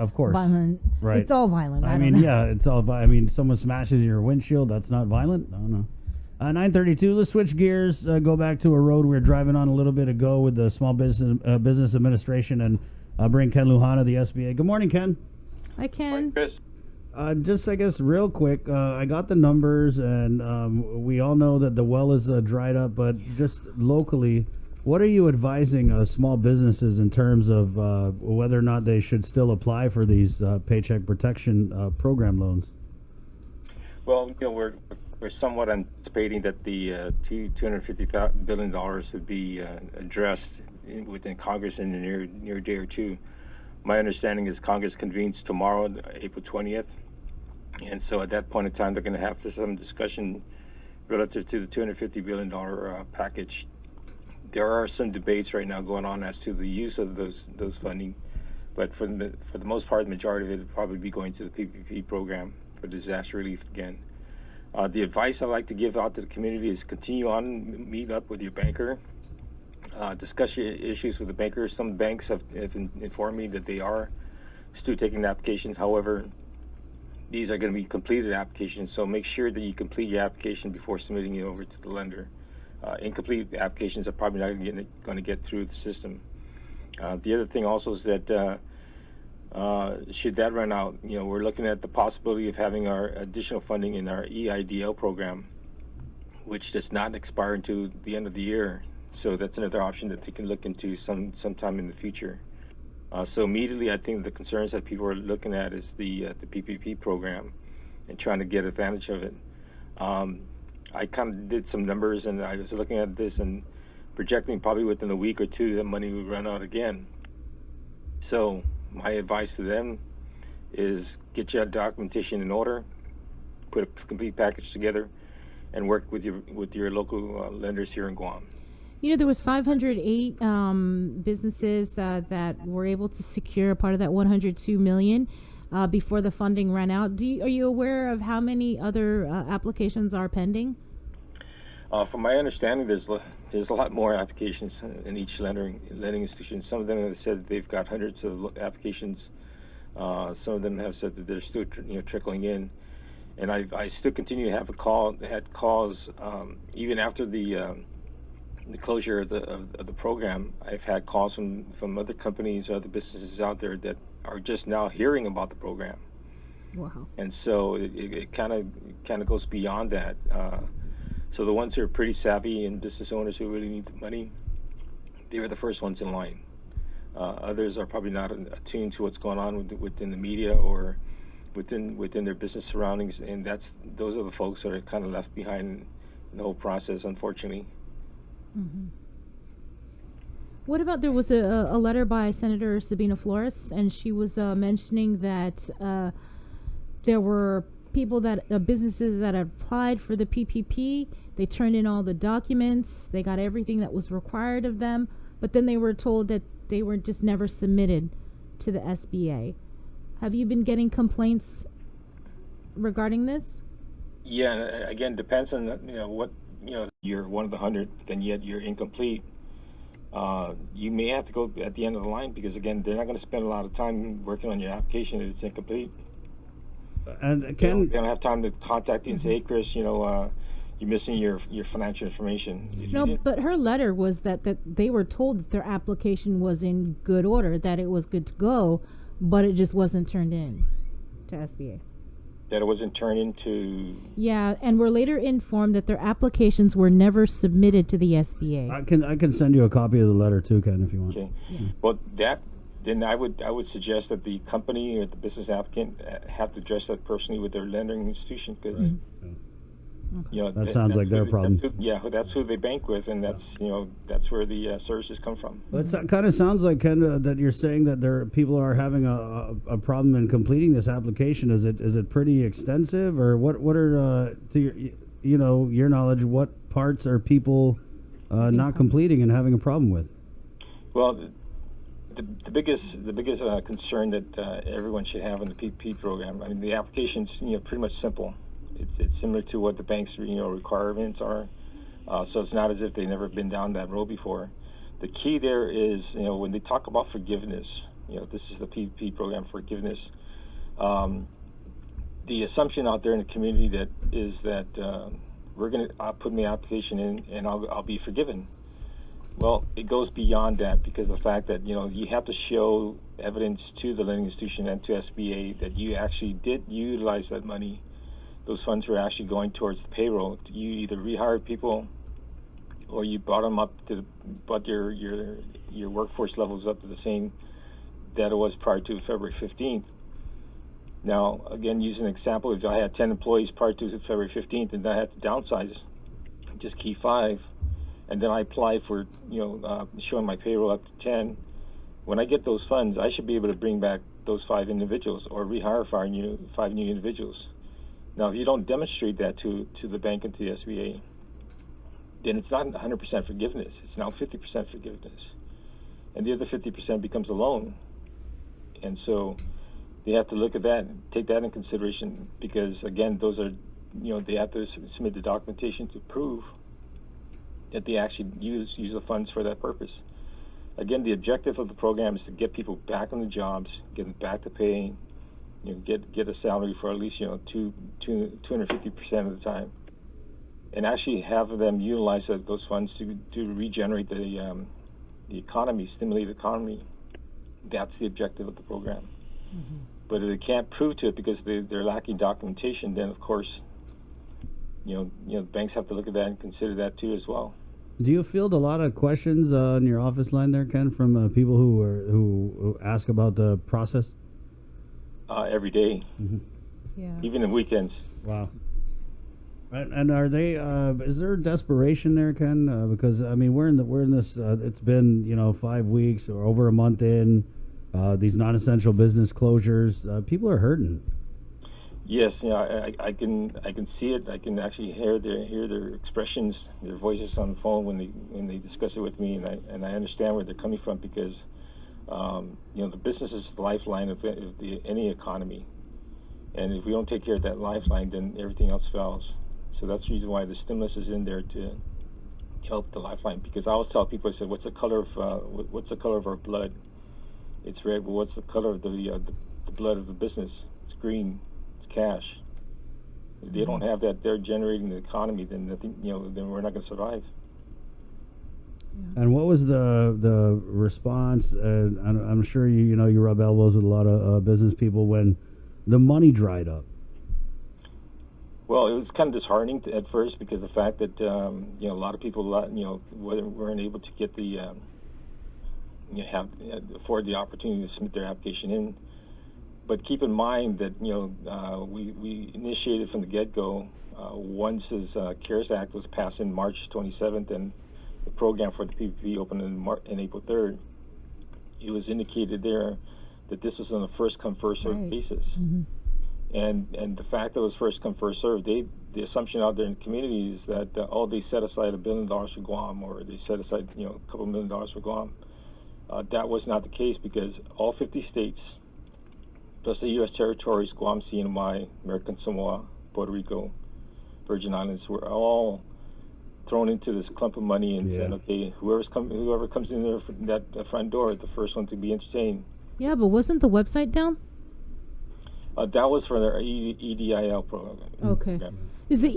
of course. violent. Right. It's all violent. I don't mean, know. yeah, it's all. I mean, someone smashes your windshield. That's not violent. I don't know. 9:32. Let's switch gears. Go back to a road we were driving on a little bit ago with the Small Business Administration, and bring Ken Luhana, the SBA. Good morning, Ken. I can. Chris. Just, I guess, real quick, I got the numbers, and we all know that the well is dried up, but just locally, what are you advising small businesses in terms of whether or not they should still apply for these Paycheck Protection Program loans? Well, we're somewhat anticipating that the $250 billion would be addressed within Congress in the near day or two. My understanding is Congress convenes tomorrow, April 20th, and so at that point in time, they're going to have some discussion relative to the $250 billion package. There are some debates right now going on as to the use of those funding, but for the most part, the majority of it will probably be going to the PPP program for disaster relief again. The advice I like to give out to the community is continue on, meet up with your banker, discuss your issues with the banker. Some banks have informed me that they are still taking applications. However, these are going to be completed applications, so make sure that you complete your application before submitting it over to the lender. Incomplete applications are probably not going to get through the system. The other thing also is that should that run out, we're looking at the possibility of having our additional funding in our EIDL program, which does not expire until the end of the year. So that's another option that they can look into sometime in the future. So immediately, I think the concerns that people are looking at is the PPP program and trying to get advantage of it. I kind of did some numbers, and I was looking at this and projecting probably within a week or two that money would run out again. So my advice to them is get your documentation in order, put a complete package together, and work with your local lenders here in Guam. There was 508 businesses that were able to secure a part of that $102 million before the funding ran out. Are you aware of how many other applications are pending? From my understanding, there's a lot more applications in each lending institution. Some of them have said they've got hundreds of applications. Some of them have said that they're still trickling in, and I still continue to had calls even after the closure of the program. I've had calls from other companies, other businesses out there that are just now hearing about the program. Wow! And so it kind of goes beyond that. So the ones who are pretty savvy and business owners who really need the money, they are the first ones in line. Others are probably not attuned to what's going on within the media or within their business surroundings, and those are the folks that are kind of left behind in the whole process, unfortunately. Mm-hmm. What about, there was a letter by Senator Sabina Flores, and she was mentioning that there were businesses that applied for the PPP. They turned in all the documents. They got everything that was required of them, but then they were told that they were just never submitted to the SBA. Have you been getting complaints regarding this? Yeah, again, depends on what you're one of the 100, and yet you're incomplete. You may have to go at the end of the line because again, they're not going to spend a lot of time working on your application if it's incomplete. And they don't have time to contact you and say, "Hey, Chris, you're missing your financial information." No, but her letter was that they were told that their application was in good order, that it was good to go, but it just wasn't turned in to SBA. That it wasn't turned into. Yeah, and were later informed that their applications were never submitted to the SBA. I can send you a copy of the letter too, Ken, if you want. Okay. Yeah. Well, then I would suggest that the company or the business applicant have to address that personally with their lending institution because that sounds like their problem. That's who they bank with, and that's where the services come from. Well, it kind of sounds like, Ken, that you're saying that people are having a problem in completing this application. Is it pretty extensive, or what are to your knowledge, what parts are people not completing and having a problem with? Well, the biggest concern that everyone should have in the PPP program. I mean, the application's pretty much simple. It's similar to what the bank's requirements are. So it's not as if they've never been down that road before. The key there is when they talk about forgiveness, This is the PPP program forgiveness. The assumption out there in the community that we're going to put my application in and I'll be forgiven. Well, it goes beyond that, because of the fact that you have to show evidence to the lending institution and to SBA that you actually did utilize that money. Those funds were actually going towards the payroll. You either rehired people or you brought them up to brought your workforce levels up to the same that it was prior to February 15th. Now, again, using an example, if I had 10 employees prior to February 15th and I had to downsize, just keep 5, and then I apply for, showing my payroll up to 10, when I get those funds, I should be able to bring back those 5 individuals or rehire 5 new individuals. Now, if you don't demonstrate that to the bank and to the SBA, then it's not 100% forgiveness. It's now 50% forgiveness. And the other 50% becomes a loan. And so they have to look at that and take that in consideration, because, again, those are, they have to submit the documentation to prove that they actually use the funds for that purpose. Again, the objective of the program is to get people back on the jobs, get them back to paying, get a salary for at least 250% of the time, and actually have them utilize those funds to regenerate the economy, stimulate the economy. That's the objective of the program. Mm-hmm. But if they can't prove to it because they're lacking documentation, then of course, banks have to look at that and consider that too as well. Do you field a lot of questions in your office line there, Ken, from people who ask about the process? Every day. Mm-hmm. Yeah. Even in weekends. Wow. And are they? Is there desperation there, Ken? Because we're in this. It's been 5 weeks or over a month in. These non-essential business closures. People are hurting. Yes, I can see it. I can actually hear their expressions, their voices on the phone when they discuss it with me, and I understand where they're coming from, because the business is the lifeline of any economy, and if we don't take care of that lifeline, then everything else fails. So that's the reason why the stimulus is in there, to help the lifeline. Because I always tell people, I said, what's the color of our blood? It's red. But what's the color of the blood of the business? It's green. It's cash. If they don't have that, they're generating the economy. Then nothing. Then we're not going to survive. And what was the response? I'm sure you rub elbows with a lot of business people when the money dried up. Well, it was kind of disheartening at first, because of the fact that a lot of people weren't able to get afford the opportunity to submit their application in. But keep in mind that we initiated from the get-go. Once this CARES Act was passed in March 27th, and the program for the PPP opened in April 3rd, it was indicated there that this was on a first-come, first-served basis. Mm-hmm. And the fact that it was first come, first served, the assumption out there in the community is that they set aside $1 billion for Guam, or they set aside a couple $1 million for Guam. That was not the case, because all 50 states, plus the U.S. territories, Guam, CNMI, American Samoa, Puerto Rico, Virgin Islands, were all thrown into this clump of money and said, okay, whoever comes in there from that front door, the first one to be entertained. Yeah, but wasn't the website down? That was for their EDIL program. Okay. Yeah. Is the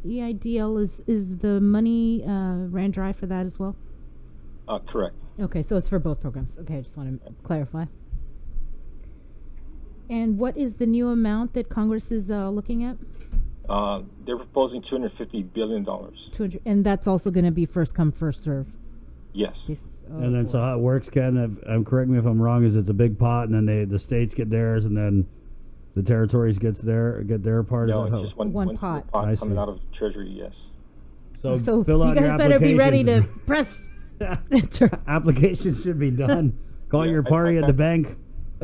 EIDL is the money ran dry for that as well? Correct. Okay, so it's for both programs. Okay, I just want to clarify. And what is the new amount that Congress is looking at? They're proposing $250 billion. And that's also going to be first come, first serve. Yes. And then so how it works, Ken, correct me if I'm wrong, is it's a big pot, and then the states get theirs, and then the territories get their part? No, it's just one pot coming out of Treasury, yes. So fill out your application. You guys better be ready to press. Application should be done. Call your party at the bank.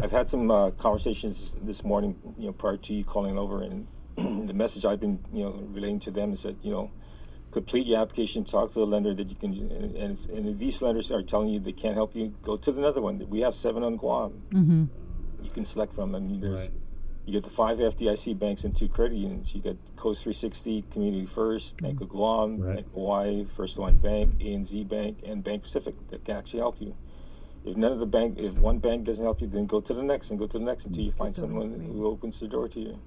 I've had some conversations this morning, prior to you calling over, and the message I've been, relaying to them is that, complete your application, talk to the lender that you can, and if these lenders are telling you they can't help you, go to another one. We have 7 on Guam. Mm-hmm. You can select from. Right. You get the 5 FDIC banks and 2 credit unions. You got Coast 360, Community First, Bank of Guam, Bank of Hawaii, First Hawaiian Bank, ANZ Bank, and Bank Pacific that can actually help you. If one bank doesn't help you, then go to the next and go to the next until you Just find keep going, someone right. who opens the door to you.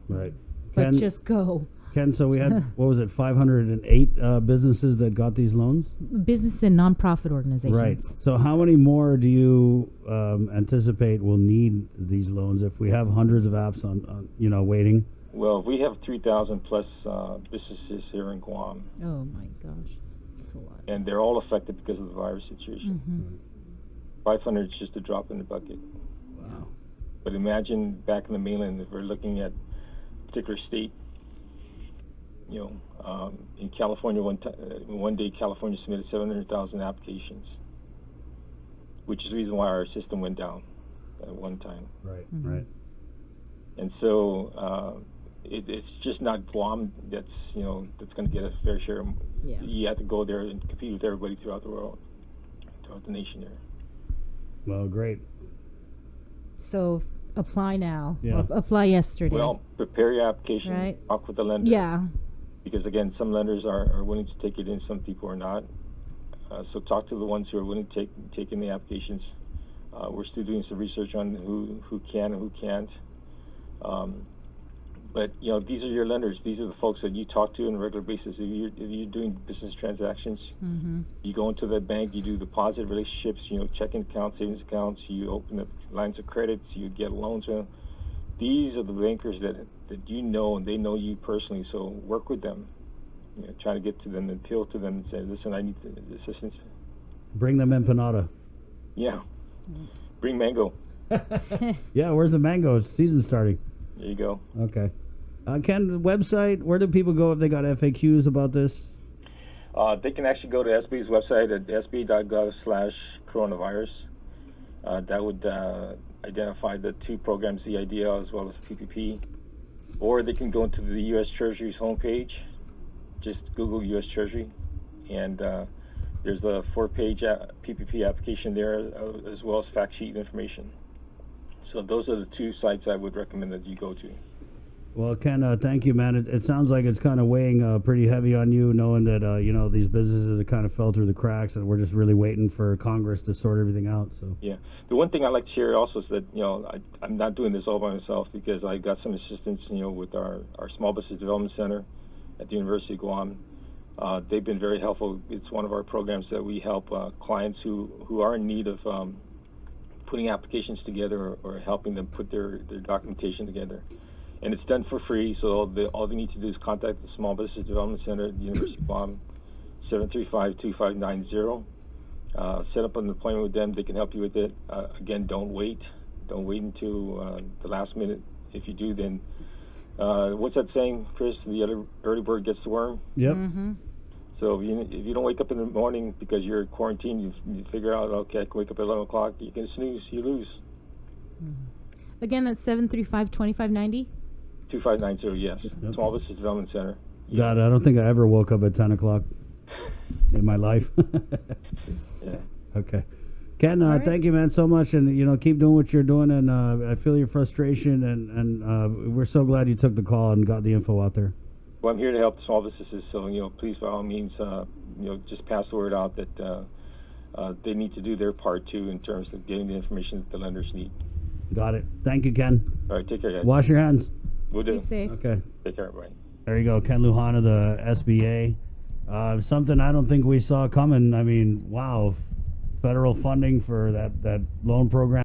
Right. But Ken, just go. Ken, so we had, what was it, 508 businesses that got these loans? Business and nonprofit organizations. Right. So how many more do you anticipate will need these loans if we have hundreds of apps on waiting? Well, we have 3,000 plus businesses here in Guam, Oh my gosh, that's a lot. and they're all affected because of the virus situation. Mm-hmm. 500 is just a drop in the bucket. Wow. But imagine back in the mainland, if we're looking at a particular state, in California, one day California submitted 700,000 applications, which is the reason why our system went down at one time. Right. Mhm. Right. And so it's just not Guam that's going to get a fair share. Yeah. You have to go there and compete with everybody throughout the world, throughout the nation there. Well, great. So apply now. Yeah. Or apply yesterday. Well, prepare your application, Right. talk with the lender. Yeah. Because again, some lenders are willing to take it in, some people are not. So talk to the ones who are willing to take in the applications. We're still doing some research on who can and who can't. But these are your lenders. These are the folks that you talk to on a regular basis. If you're doing business transactions, Mm-hmm. you go into the bank, you do deposit relationships, checking accounts, savings accounts, you open up lines of credits, you get loans. These are the bankers that and they know you personally. So work with them. Try to get to them and appeal to them and say, listen, I need assistance. Bring them empanada. Yeah. Bring mango. Yeah, where's the mango? Season starting. There you go. Okay. Ken, the website, where do people go if they got FAQs about this? They can actually go to SB's website at sba.gov/coronavirus. That would identify the two programs, the IDL as well as PPP. Or they can go into the U.S. Treasury's homepage. Just Google U.S. Treasury, and there's a 4-page PPP application there, as well as fact sheet information. So those are the two sites I would recommend that you go to. Well, Ken, thank you, man. It sounds like it's kind of weighing pretty heavy on you, knowing that these businesses have kind of fell through the cracks, and we're just really waiting for Congress to sort everything out. So Yeah, the one thing I'd like to share also is that I'm not doing this all by myself, because I got some assistance with our Small Business Development Center at the University of Guam. They've been very helpful. It's one of our programs that we help clients who are in need of putting applications together or helping them put their documentation together. And it's done for free, so all they need to do is contact the Small Business Development Center at the University of Guam, 735-2590. Set up an appointment with them. They can help you with it. Again, don't wait. Don't wait until the last minute. If you do, then what's that saying, Chris? The early bird gets the worm. yep. Mm-hmm. So if you don't wake up in the morning because you're quarantined, you figure out, okay, I can wake up at 11 o'clock. You can snooze, you lose. Mm-hmm. Again, that's 735-2590. 2590, yes. Yep. Small Business Development Center. God, I don't think I ever woke up at 10 o'clock in my life. Yeah. Okay. Ken, All right. thank you, man, so much, and keep doing what you're doing, and I feel your frustration, and we're so glad you took the call and got the info out there. Well, I'm here to help the small businesses, so please, by all means, just pass the word out that they need to do their part too in terms of getting the information that the lenders need. Got it. Thank you, Ken. All right, take care, guys. Wash your hands. We'll do. Be safe. Okay. Take care, everybody. There you go, Ken Luhana, the SBA. Something I don't think we saw coming. I mean, wow, federal funding for that loan program.